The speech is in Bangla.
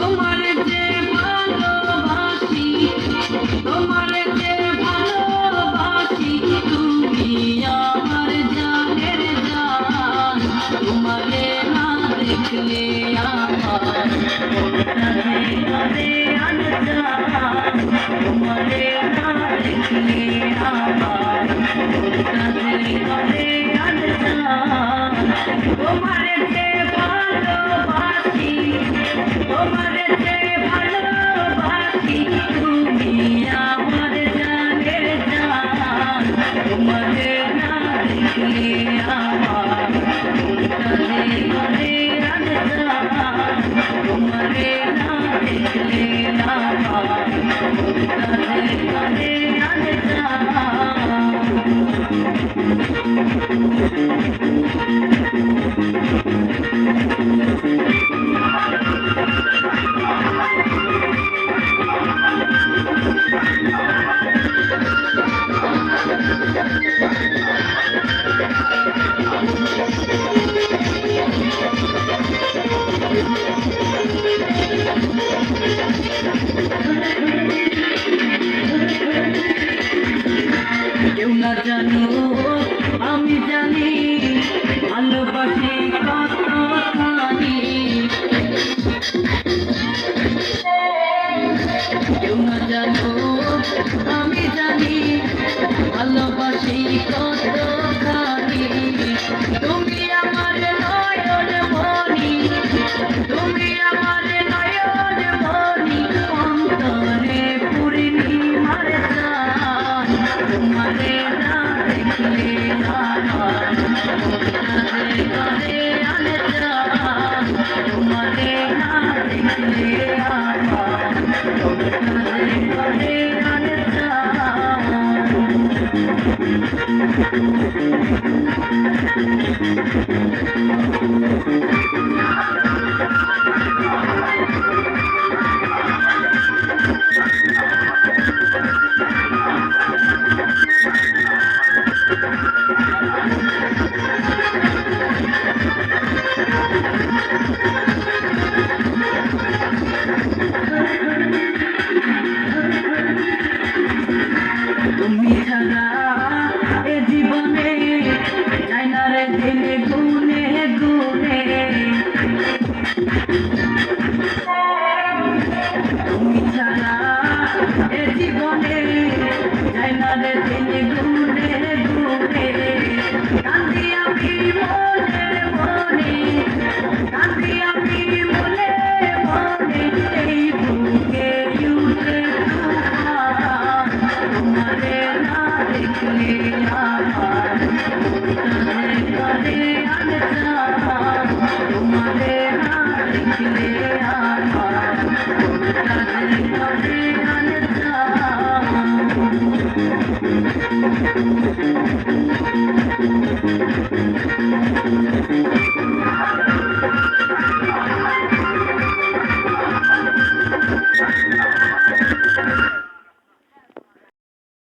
তোমার যে ভালোবাসি, তোমার যে ভালোবাসি, তুমি আমার জানের জান। তোমারে না দেখলে আমার মনটা যে করে আনজান। তোমারে না দেখলে আমার মনটা যে করে আনজান। তোমার যে ভালোবাসি, তোমার যে ভালোবাসি, তুমি আমার জানের জান। তোমারে না দেখলে আমার মনটা যে করে আনজান। তোমারে না দেখলে আমার মনটা যে করে কেউ না জানুক আমি জানি ভালোবাসি কতখানি। কেউ না জানুক আমি জানি ভালোবাসি কতখানি। তুমি আমার নয়ন মনি, তুমি আমার নয়ন মনি, অন্তরে পূর্ণিমার চাঁদ। তোমারে না দেখলে আমার মনটা যে করে আনজান। তোমারে না দেখলে আমার মনটা যে করে তুমি ছাড়া এ জীবনে যায় না রে দিনে গুনে গুনে। তুমি ছাড়া এ জীবনে যায় না রে দিনে গুনে গুনে। কান্দি আমি মনে মনে, কান্দি আমি মনে মনে, এই বুকে উঠে তুফান। তোমারে না দেখলে আমার মনটা যে করে আনজান। তোমারে না দেখলে আমার মনটা যে করে আনজান।